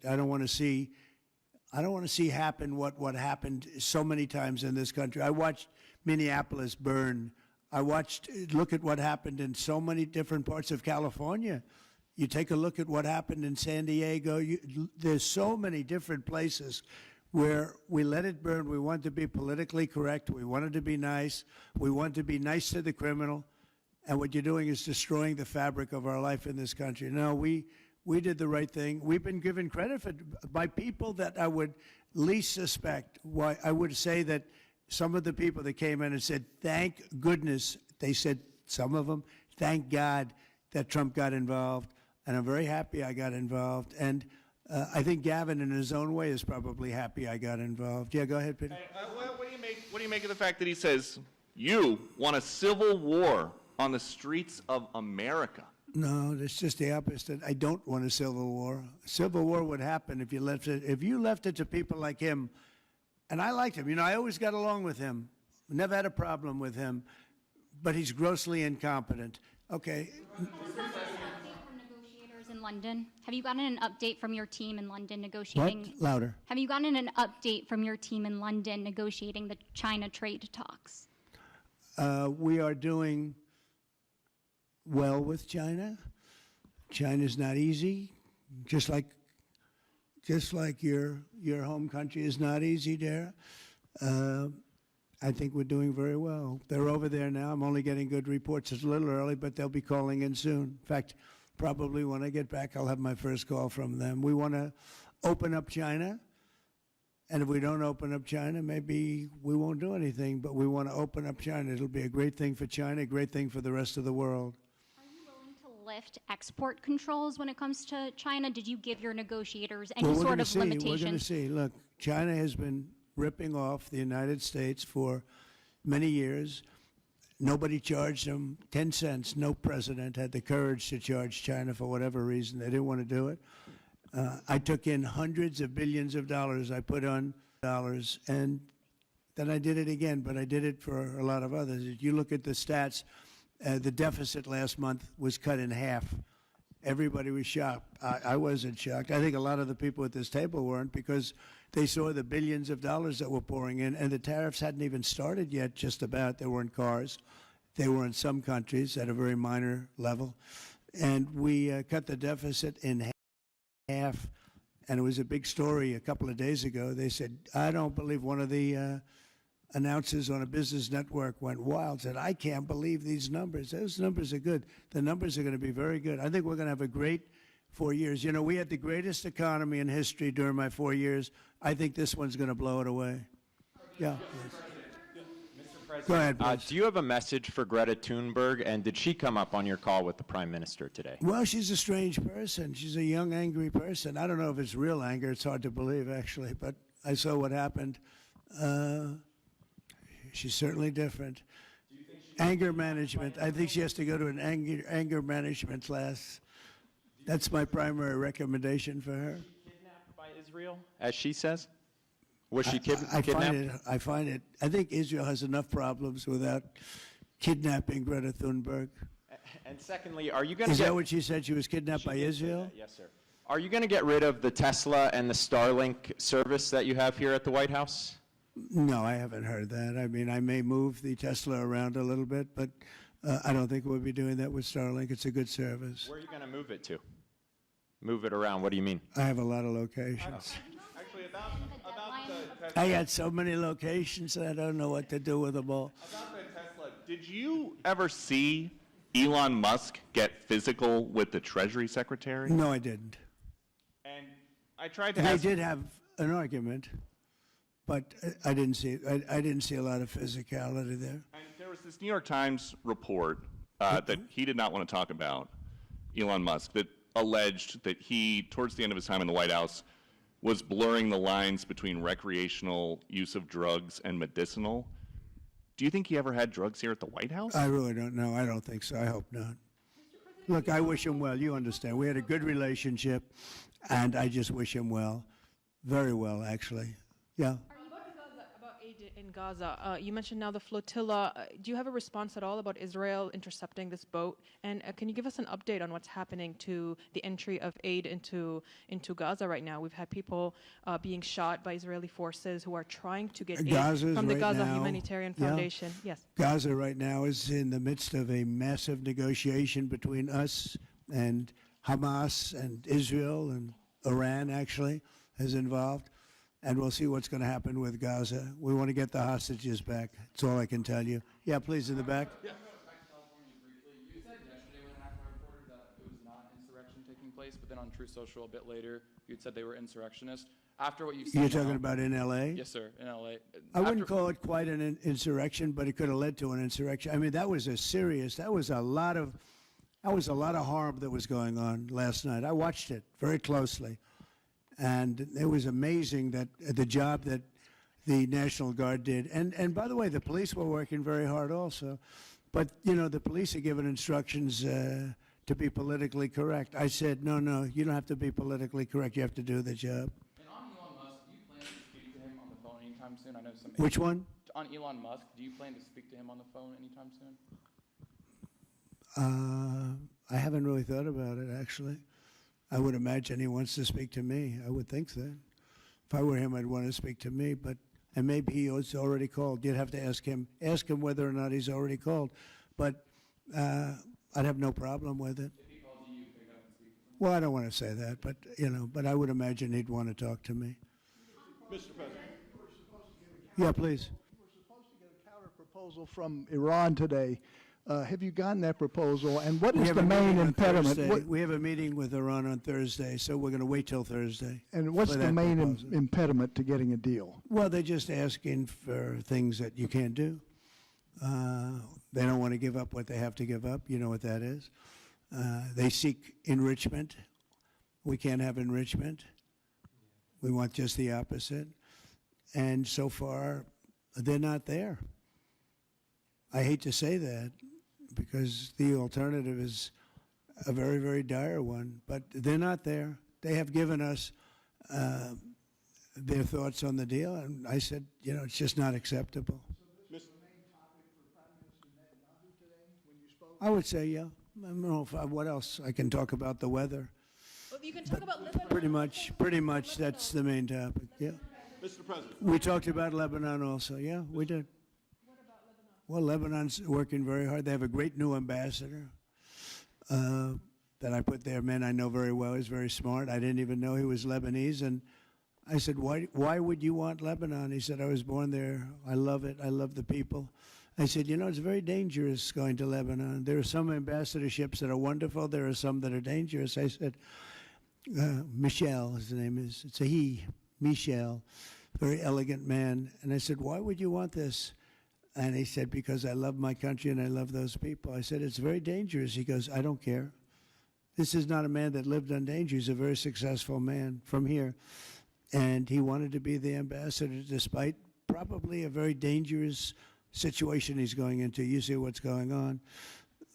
I don't want to see. I don't want to see happen what happened so many times in this country. I watched Minneapolis burn. I watched, look at what happened in so many different parts of California. You take a look at what happened in San Diego. There's so many different places where we let it burn. We want to be politically correct. We wanted to be nice. We want to be nice to the criminal. And what you're doing is destroying the fabric of our life in this country. No, we did the right thing. We've been given credit by people that I would least suspect. Why I would say that some of the people that came in and said, thank goodness, they said, some of them, thank God that Trump got involved. And I'm very happy I got involved. And I think Gavin, in his own way, is probably happy I got involved. Yeah, go ahead, Peter. What do you make of the fact that he says, you want a civil war on the streets of America? No, it's just the opposite. I don't want a civil war. A civil war would happen if you left it. If you left it to people like him, and I liked him. You know, I always got along with him. Never had a problem with him, but he's grossly incompetent. Okay. In London? Have you gotten an update from your team in London negotiating? What? Louder. Have you gotten an update from your team in London negotiating the China trade talks? We are doing well with China. China's not easy, just like your home country is not easy there. I think we're doing very well. They're over there now. I'm only getting good reports. It's a little early, but they'll be calling in soon. In fact, probably when I get back, I'll have my first call from them. We want to open up China, and if we don't open up China, maybe we won't do anything, but we want to open up China. It'll be a great thing for China, a great thing for the rest of the world. Are you willing to lift export controls when it comes to China? Did you give your negotiators any sort of limitations? We're going to see. Look, China has been ripping off the United States for many years. Nobody charged them 10 cents. No president had the courage to charge China for whatever reason. They didn't want to do it. I took in hundreds of billions of dollars. I put on dollars, and then I did it again, but I did it for a lot of others. If you look at the stats, the deficit last month was cut in half. Everybody was shocked. I wasn't shocked. I think a lot of the people at this table weren't, because they saw the billions of dollars that were pouring in, and the tariffs hadn't even started yet, just about. They were in cars. They were in some countries at a very minor level. And we cut the deficit in half, and it was a big story a couple of days ago. They said, I don't believe, one of the announcers on a business network went wild, said, I can't believe these numbers. Those numbers are good. The numbers are going to be very good. I think we're going to have a great 4 years. You know, we had the greatest economy in history during my 4 years. I think this one's going to blow it away. Yeah. Go ahead, please. Do you have a message for Greta Thunberg, and did she come up on your call with the Prime Minister today? Well, she's a strange person. She's a young, angry person. I don't know if it's real anger. It's hard to believe, actually, but I saw what happened. She's certainly different. Anger management. I think she has to go to an anger management class. That's my primary recommendation for her. Was she kidnapped by Israel, as she says? Was she kidnapped? I find it. I think Israel has enough problems without kidnapping Greta Thunberg. And secondly, are you going to Is that what she said? She was kidnapped by Israel? Yes, sir. Are you going to get rid of the Tesla and the Starlink service that you have here at the White House? No, I haven't heard that. I mean, I may move the Tesla around a little bit, but I don't think we'll be doing that with Starlink. It's a good service. Where are you going to move it to? Move it around. What do you mean? I have a lot of locations. Actually, about the Tesla. I got so many locations, I don't know what to do with them all. About the Tesla, did you ever see Elon Musk get physical with the Treasury Secretary? No, I didn't. And I tried to They ask. did have an argument, but I didn't see. I didn't see a lot of physicality there. And there was this New York Times report that he did not want to talk about, Elon Musk, that alleged that he, towards the end of his time in the White House, was blurring the lines between recreational use of drugs and medicinal. Do you think he ever had drugs here at the White House? I really don't know. I don't think so. I hope not. Look, I wish him well. You understand. We had a good relationship, and I just wish him well. Very well, actually. Yeah. About in Gaza. You mentioned now the flotilla. Do you have a response at all about Israel intercepting this boat? And can you give us an update on what's happening to the entry of aid into Gaza right now? We've had people being shot by Israeli forces who are trying to get aid Gaza's from the right Gaza now- Humanitarian yeah. Foundation. Yes. Gaza right now is in the midst of a massive negotiation between us and Hamas and Israel, and Iran actually is involved. And we'll see what's going to happen with Gaza. We want to get the hostages back. That's all I can tell you. Yeah, please, in the back. Back to California briefly. You said yesterday when an ACMA reported that it was not insurrection taking place, but then on True Social a bit later, you'd said they were insurrectionists. After what you've seen You're talking now- about in L.A.? Yes, sir, in L.A. I wouldn't call it quite an insurrection, but it could have led to an insurrection. I mean, that was a lot of harm that was going on last night. I watched it very closely, and it was amazing that the job that the National Guard did. And by the way, the police were working very hard also, but the police are given instructions to be politically correct. I said, no, you don't have to be politically correct. You have to do the job. And on Elon Musk, do you plan to speak to him on the phone anytime soon? I know some. Which one? On Elon Musk, do you plan to speak to him on the phone anytime soon? I haven't really thought about it, actually. I would imagine he wants to speak to me. I would think that. If I were him, I'd want to speak to me, and maybe he's already called. You'd have to ask him whether or not he's already called. But I'd have no problem with it. If he calls you, pick up and speak to him. Well, I don't want to say that, but I would imagine he'd want to talk to me. Mr. President. Yeah, please. We're supposed to get a counter proposal from Iran today. Have you gotten that proposal? And what We is have the a meeting main on impediment? Thursday. What- We have a meeting with Iran on Thursday, so we're going to wait till Thursday. and what's for the that main proposal. impediment to getting a deal? Well, they're just asking for things that you can't do. They don't want to give up what they have to give up. You know what that is. They seek enrichment. We can't have enrichment. We want just the opposite. And so far, they're not there. I hate to say that because the alternative is a very, very dire one, but they're not there. They have given us their thoughts on the deal, and I said, it's just not acceptable. I would say, yeah. I don't know what else. I can talk about the weather. Well, you can talk about Lebanon. Pretty much that's the main topic, yeah. Mr. President. We talked about Lebanon also, yeah, we did. What about Lebanon? Well, Lebanon's working very hard. They have a great new ambassador that I put there. Man I know very well. He's very smart. I didn't even know he was Lebanese. And I said, why would you want Lebanon? He said, I was born there. I love it. I love the people. I said, it's very dangerous going to Lebanon. There are some ambassadorships that are wonderful. There are some that are dangerous. I said, Michel, his name is. It's a he, Michel, very elegant man. And I said, why would you want this? And he said, because I love my country and I love those people. I said, it's very dangerous. He goes, I don't care. This is not a man that lived on danger. He's a very successful man from here. And he wanted to be the ambassador despite probably a very dangerous situation he's going into. You see what's going on.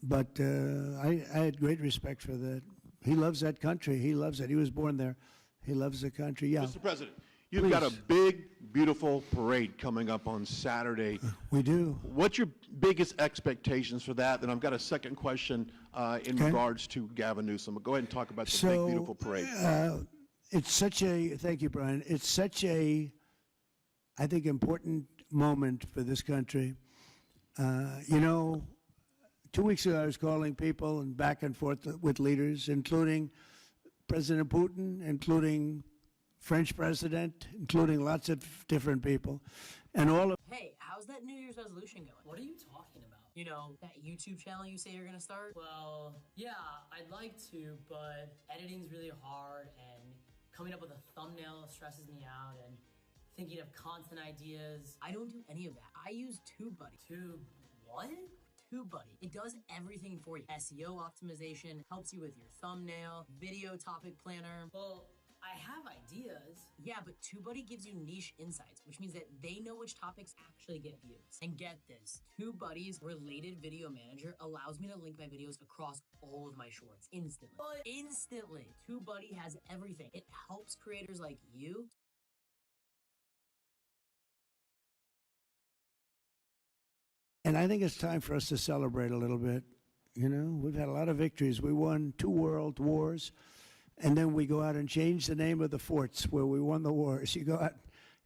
But I had great respect for that. He loves that country. He loves it. He was born there. He loves the country. Yeah, Mr. President, you've got a Please. big, beautiful parade coming up on Saturday. we do. What's your biggest expectations for that? And I've got a second question in Okay. regards to Gavin Newsom. Go ahead and talk about the big, beautiful parade. It's such a, thank you, Brian. It's such a, I think, important moment for this country. 2 weeks ago, I was calling people and back and forth with leaders, including President Putin, including French president, including lots of different people, and all of Hey, how's that New Year's resolution going? What are you talking about? You know, that YouTube channel you say you're gonna start? Well, yeah, I'd like to, but editing's really hard and coming up with a thumbnail stresses me out and thinking of content ideas. I don't do any of that. I use TubeBuddy. What? TubeBuddy. It does everything for you. SEO optimization, helps you with your thumbnail, video topic planner. Well, I have ideas. Yeah, but TubeBuddy gives you niche insights, which means that they know which topics actually get views. And get this, TubeBuddy's related video manager allows me to link my videos across all of my shorts instantly. But- Instantly! TubeBuddy has everything. It helps creators like you And I think it's time for us to celebrate a little bit. You know, we've had a lot of victories. We won 2 world wars, and then we go out and change the name of the forts where we won the wars. You go out,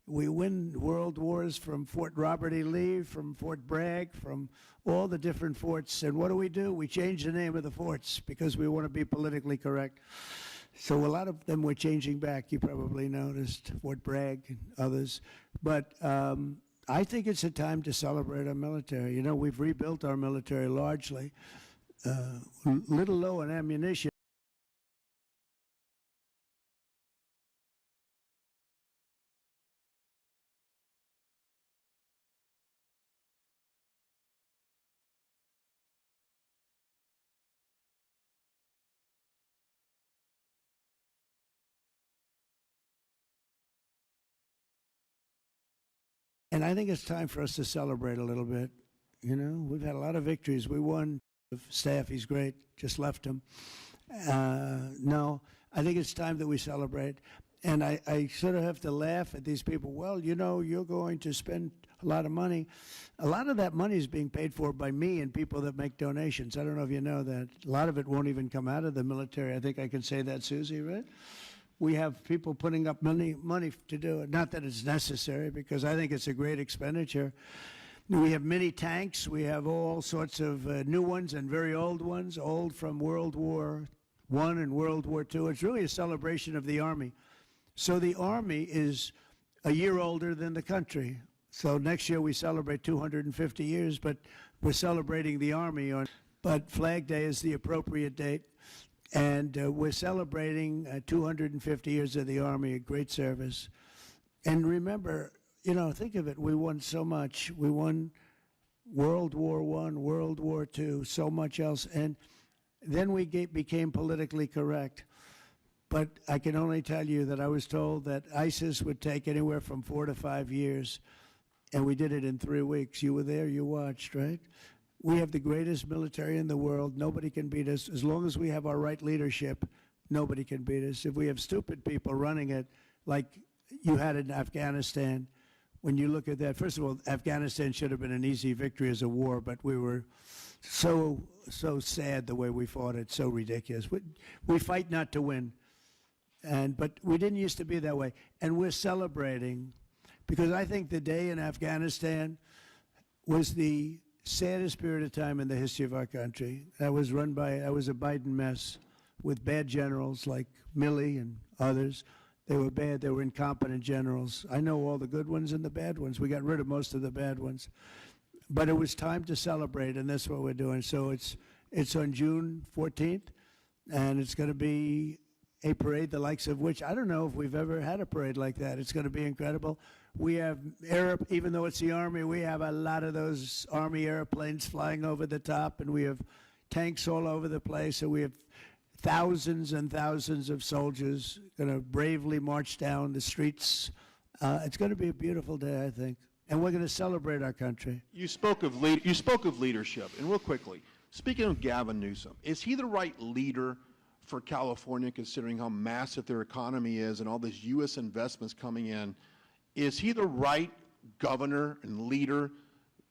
we win world wars from Fort Robert E. Lee, from Fort Bragg, from all the different forts. And what do? We change the name of the forts because we want to be politically correct. So a lot of them we're changing back. You probably noticed Fort Bragg and others. But I think it's a time to celebrate our military. You know, we've rebuilt our military largely, little low on ammunition. And I think it's time for us to celebrate a little bit. You know, we've had a lot of victories. We won. Staff, he's great. Just left him. No, I think it's time that we celebrate. And I sort of have to laugh at these people. Well, you know, you're going to spend a lot of money. A lot of that money is being paid for by me and people that make donations. I don't know if you know that. A lot of it won't even come out of the military. I think I can say that, Susie, right? We have people putting up money to do it. Not that it's necessary, because I think it's a great expenditure. We have mini tanks. We have all sorts of new ones and very old ones, old from World War I and World War II. It's really a celebration of the Army. So the Army is a year older than the country. So next year we celebrate 250 years, but we're celebrating the Army. But Flag Day is the appropriate date. And we're celebrating 250 years of the Army, a great service. And remember, you know, think of it, we won so much. We won World War I, World War II, so much else. And then we became politically correct. But I can only tell you that I was told that ISIS would take anywhere from 4 to 5 years, and we did it in 3 weeks. You were there, you watched, right? We have the greatest military in the world. Nobody can beat us. As long as we have our right leadership, nobody can beat us. If we have stupid people running it, like you had in Afghanistan, when you look at that, first of all, Afghanistan should have been an easy victory as a war, but we were so sad the way we fought it, so ridiculous. We fight not to win, but we didn't used to be that way. And we're celebrating, because I think the day in Afghanistan was the saddest period of time in the history of our country. That was a Biden mess with bad generals like Milley and others. They were bad. They were incompetent generals. I know all the good ones and the bad ones. We got rid of most of the bad ones. But it was time to celebrate, and that's what we're doing. So it's on June 14th, and it's going to be a parade the likes of which I don't know if we've ever had a parade like that. It's going to be incredible. We have even though it's the Army, we have a lot of those Army airplanes flying over the top, and we have tanks all over the place, and we have thousands and thousands of soldiers going to bravely march down the streets. It's going to be a beautiful day, I think, and we're going to celebrate our country. You spoke of leadership, and real quickly, speaking of Gavin Newsom, is he the right leader for California, considering how massive their economy is and all these U.S. investments coming in? Is he the right governor and leader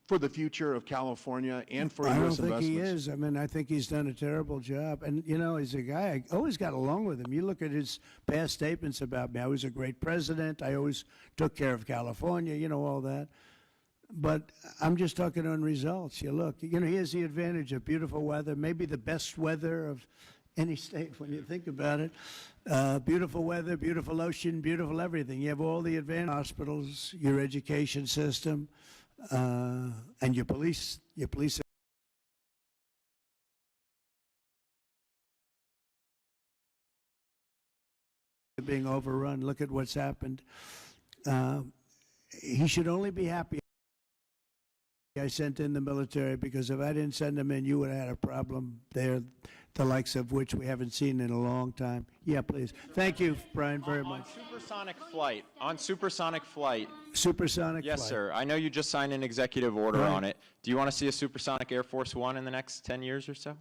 for the future of California and for U.S. investments? I don't think he is. I mean, I think he's done a terrible job. And, you know, he's a guy, I always got along with him. You look at his past statements about me. I was a great president. I always took care of California, you know, all that. But I'm just talking on results. You look, you know, he has the advantage of beautiful weather, maybe the best weather of any state when you think about it. Beautiful weather, beautiful ocean, beautiful everything. You have all the advanced hospitals, your education system, and your police being overrun. Look at what's happened. He should only be happy I sent in the military, because if I didn't send them in, you would have had a problem there, the likes of which we haven't seen in a long time. Yeah, please. Thank you, Brian, very much. On supersonic flight. Supersonic Yes, flight. sir. I know you just signed an executive order on it. Do you want to see a supersonic Air Force One in the next 10 years or so?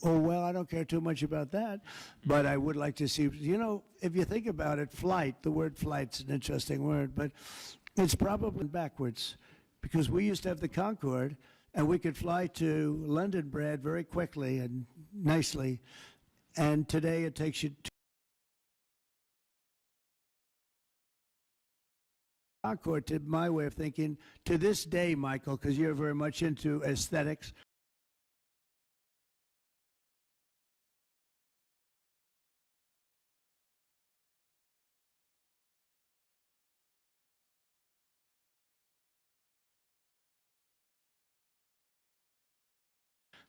Oh, well, I don't care too much about that, but I would like to see, you know, if you think about it, flight, the word flight's an interesting word, but it's probably backwards, because we used to have the Concorde, and we could fly to London, Brad, very quickly and nicely. And today it takes you to Concorde, to my way of thinking, to this day, Michael, because you're very much into aesthetics.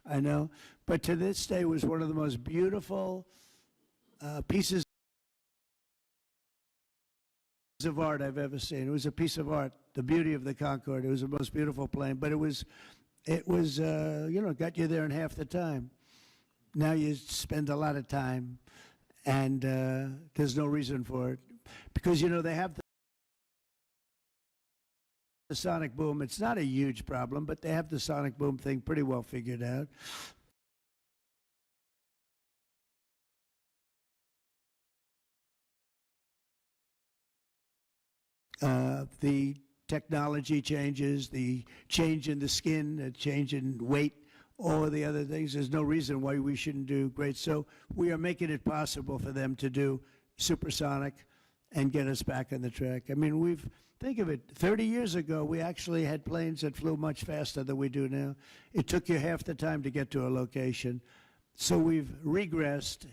I know, but to this day was one of the most beautiful pieces of art I've ever seen. It was a piece of art, the beauty of the Concorde. It was the most beautiful plane, but it was, got you there in half the time. Now you spend a lot of time, and there's no reason for it. Because, they have the sonic boom. It's not a huge problem, but they have the sonic boom thing pretty well figured out. The technology changes, the change in the skin, the change in weight, all of the other things. There's no reason why we shouldn't do great. So we are making it possible for them to do supersonic and get us back on the track. I mean, think of it, 30 years ago, we actually had planes that flew much faster than we do now. It took you half the time to get to a location. So we've regressed,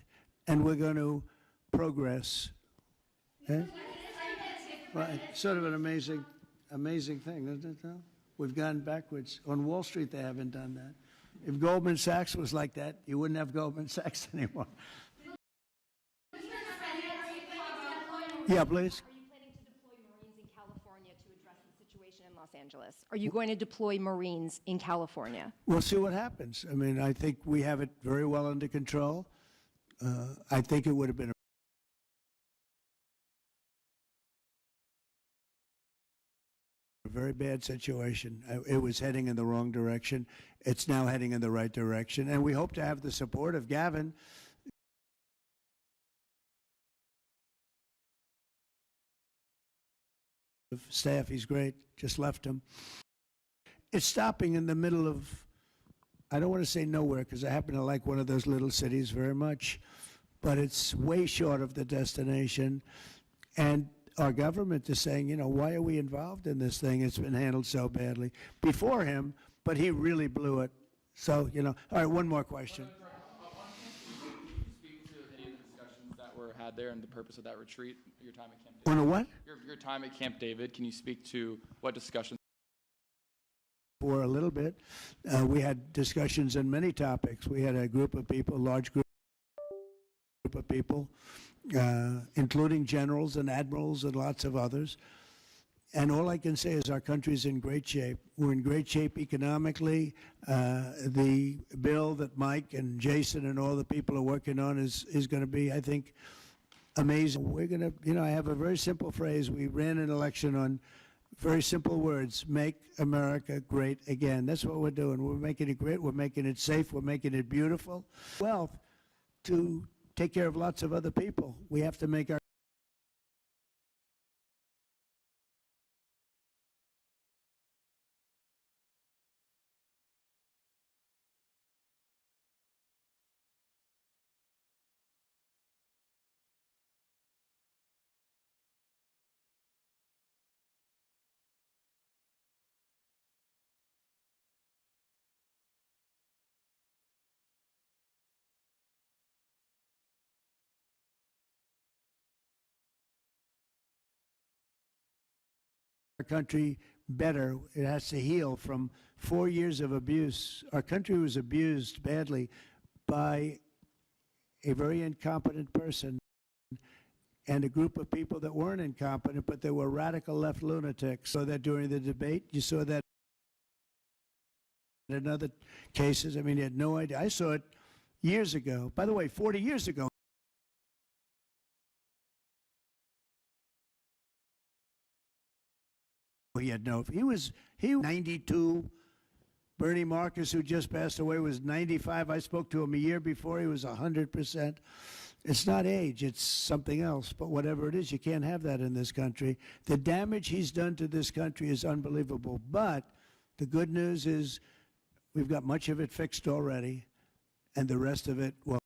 and we're going to progress. Okay? Right. Sort of an amazing thing, isn't it, though? We've gone backwards. On Wall Street, they haven't done that. If Goldman Sachs was like that, you wouldn't have Goldman Sachs anymore. Yeah, please. Are you planning to deploy Marines in California to address the situation in Los Angeles? Are you going to deploy Marines in California? We'll see what happens. I mean, I think we have it very well under control. I think it would have been a very bad situation. It was heading in the wrong direction. It's now heading in the right direction. And we hope to have the support of Gavin. Staff, he's great. Just left him. It's stopping in the middle of, I don't want to say nowhere, because I happen to like one of those little cities very much, but it's way short of the destination. And our government is saying, why are we involved in this thing? It's been handled so badly. Before him, but he really blew it. So, all right, one more question. Speak to any of the discussions that were had there and the purpose of that retreat, your time at Camp David. On a what? Your time at Camp David. Can you speak to what discussions? For a little bit. We had discussions on many topics. We had a group of people, large group of people, including generals and admirals and lots of others. And all I can say is our country's in great shape. We're in great shape economically. The bill that Mike and Jason and all the people are working on is going to be, I think, amazing. We're going to, I have a very simple phrase. We ran an election on very simple words: make America great again. That's what we're doing. We're making it great. We're making it safe. We're making it beautiful. Wealth to take care of lots of other people. We have to make our country better. It has to heal from 4 years of abuse. Our country was abused badly by a very incompetent person and a group of people that weren't incompetent, but they were radical left lunatics. So that during the debate, you saw that in other cases. I mean, you had no idea. I saw it years ago. By the way, 40 years ago. He was 92. Bernie Marcus, who just passed away, was 95. I spoke to him a year before. He was 100%. It's not age, it's something else. But whatever it is, you can't have that in this country. The damage he's done to this country is unbelievable. But the good news is We've got much of it fixed already, and the rest of it, well,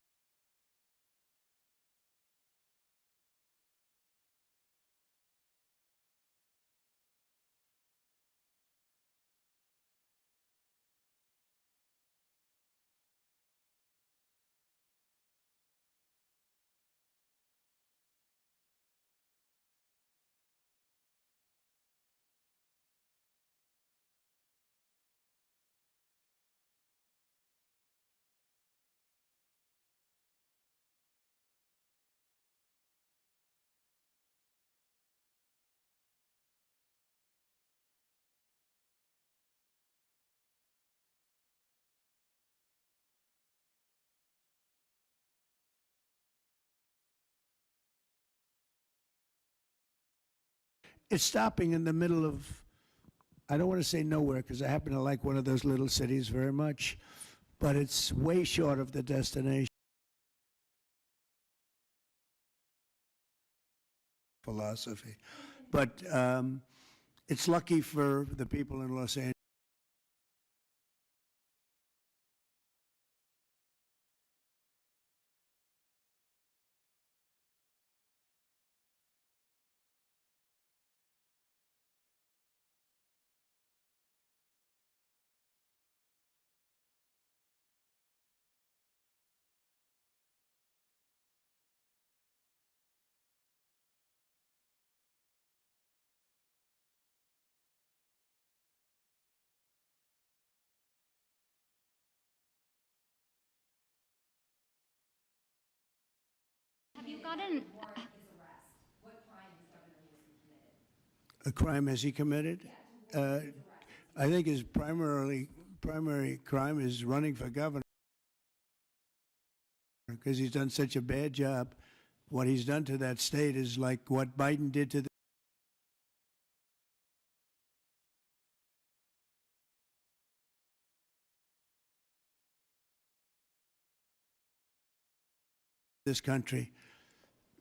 it's stopping in the middle of, I don't want to say nowhere because I happen to like one of those little cities very much, but it's way short of the destination philosophy. But it's lucky for the people in Los Angeles. Have you gotten, A crime has he committed? I think his primary crime is running for governor because he's done such a bad job. What he's done to that state is like what Biden did to this country,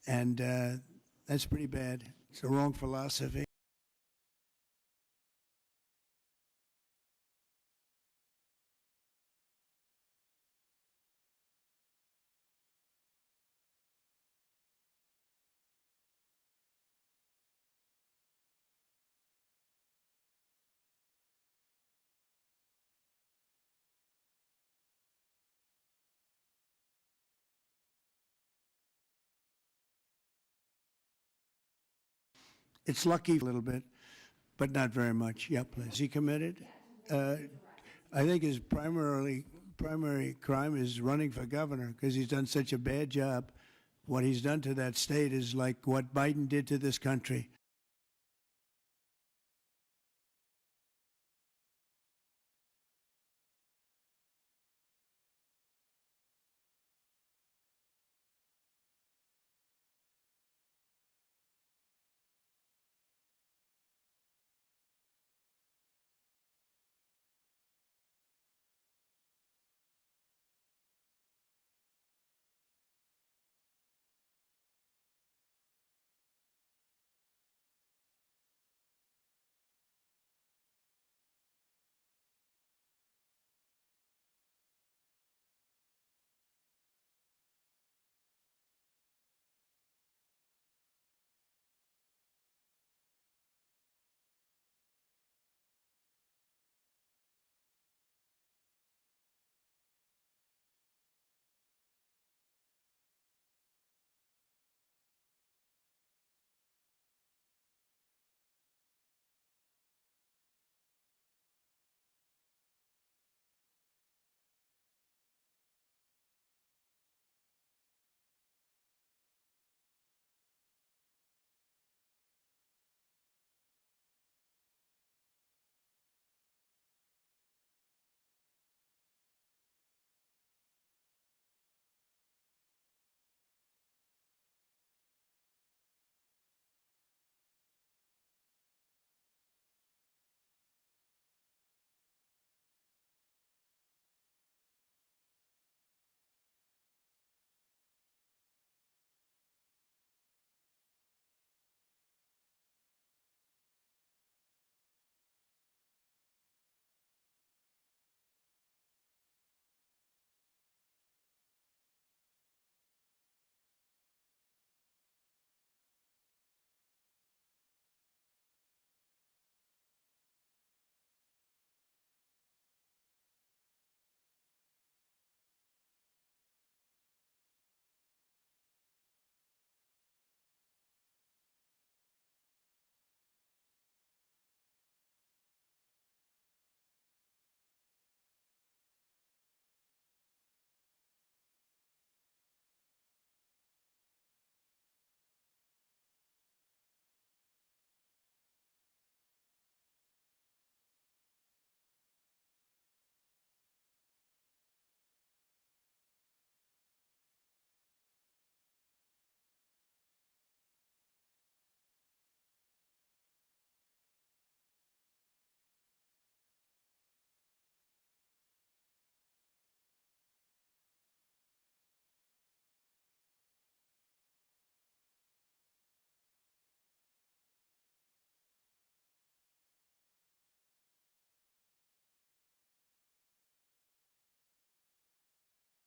and that's pretty bad. It's the wrong philosophy. It's lucky a little bit, but not very much. Yeah, please. He committed? I think his primary crime is running for governor because he's done such a bad job. What he's done to that state is like what Biden did to this country.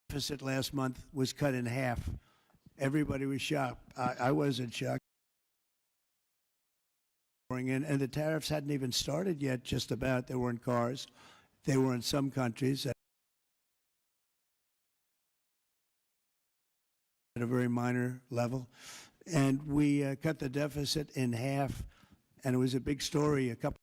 deficit last month was cut in half. Everybody was shocked. I wasn't shocked. And the tariffs hadn't even started yet, just about. They were in cars. They were in some countries at a very minor level. And we cut the deficit in half, and it was a big story a couple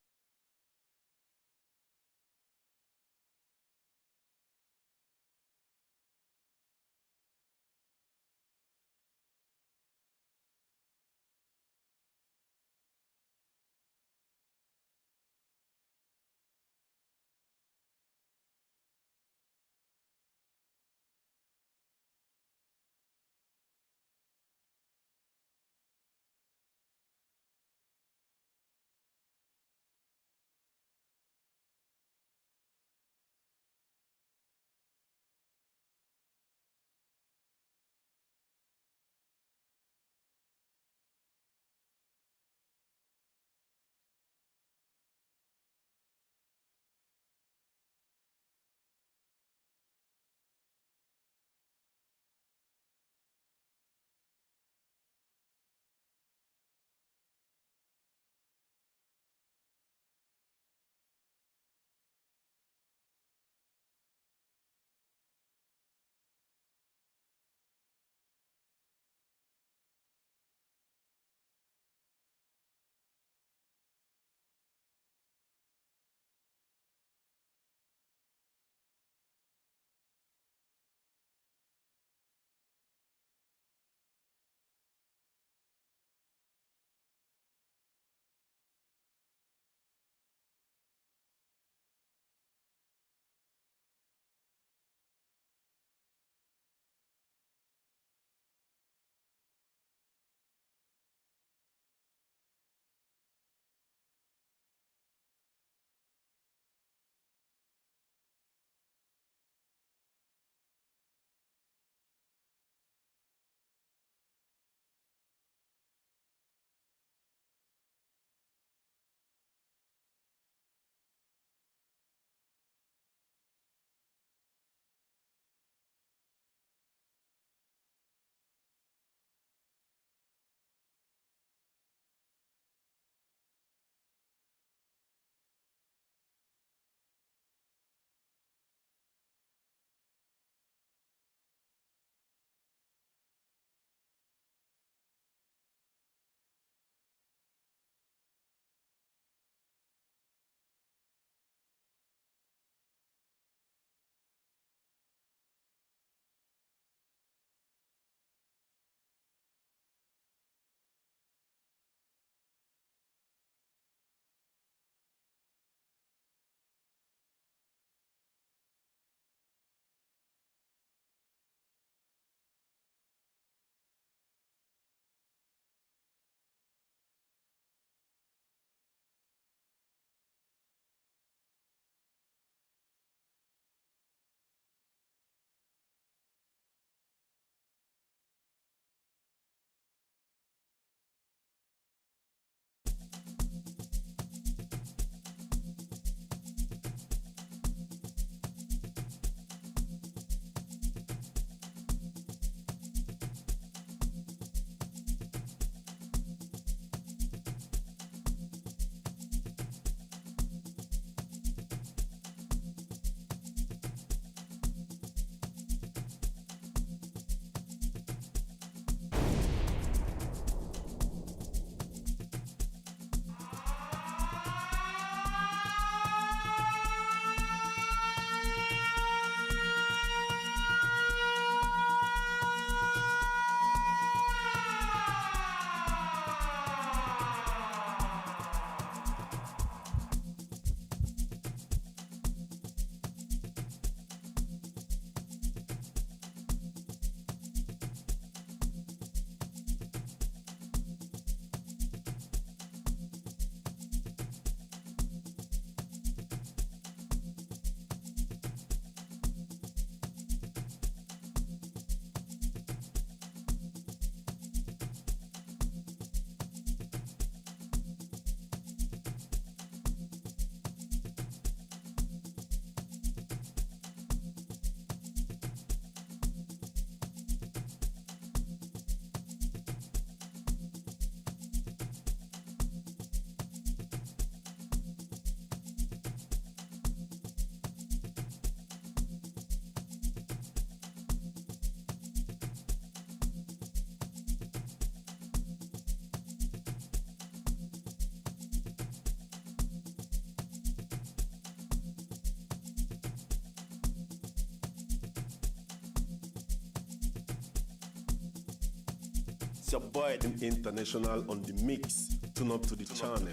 It's your boy, them international on the mix. Tune up to the channel.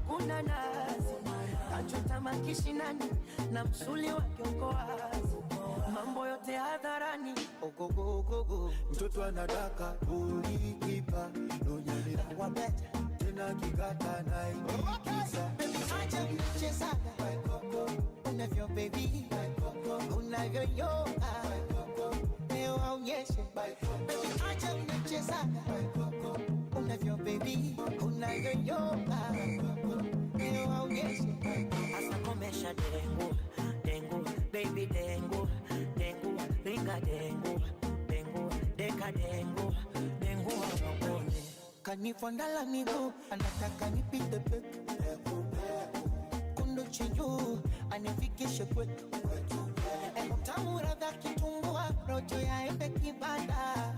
Kuna nazi kachota makishinani na msuli wa kiongozi, mambo yote hadharani. Ogogogogo mtoto anadaka ulikipa donyani wabeta tena kikata na ikiza. Acha mchezaga unavyo baby unavyo yoga leo aonyeshe. Acha mchezaga unavyo baby unavyo yoga leo aonyeshe. Asa komesha dengu dengu baby dengu dengu ringa dengu dengu deka dengu dengu wapone kanifondala miguu anataka nipite peku kundu chinju anifikishe kwetu tamu radha kitumbua rojo ya embe kibanda.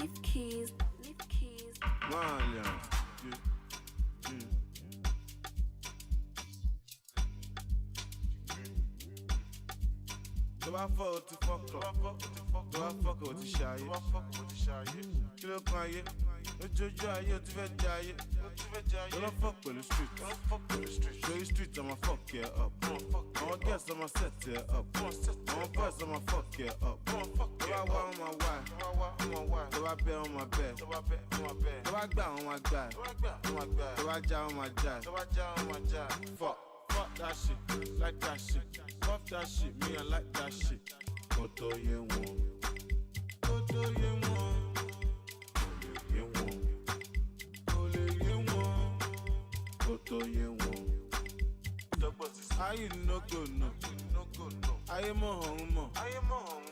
Leave keys. Man, yeah. Do I fuck with the fuck up? Do I fuck with the shy? Kí ló kan ayé? Lójoojú ayé o ti fẹ́ jẹ ayé. Don't fuck with the street. Show you street, I'ma fuck you up. I'ma guess, I'ma set you up. I'ma bust, I'ma fuck you up. Do I wá on my wife? Do I bet on my bet? Do I gbà on my guy? Do I já on my jive? Fuck that shit, like that shit. Fuck that shit, me I like that shit. Go to ye one. Go to ye one. Go to ye one. How you no go no? I am a home.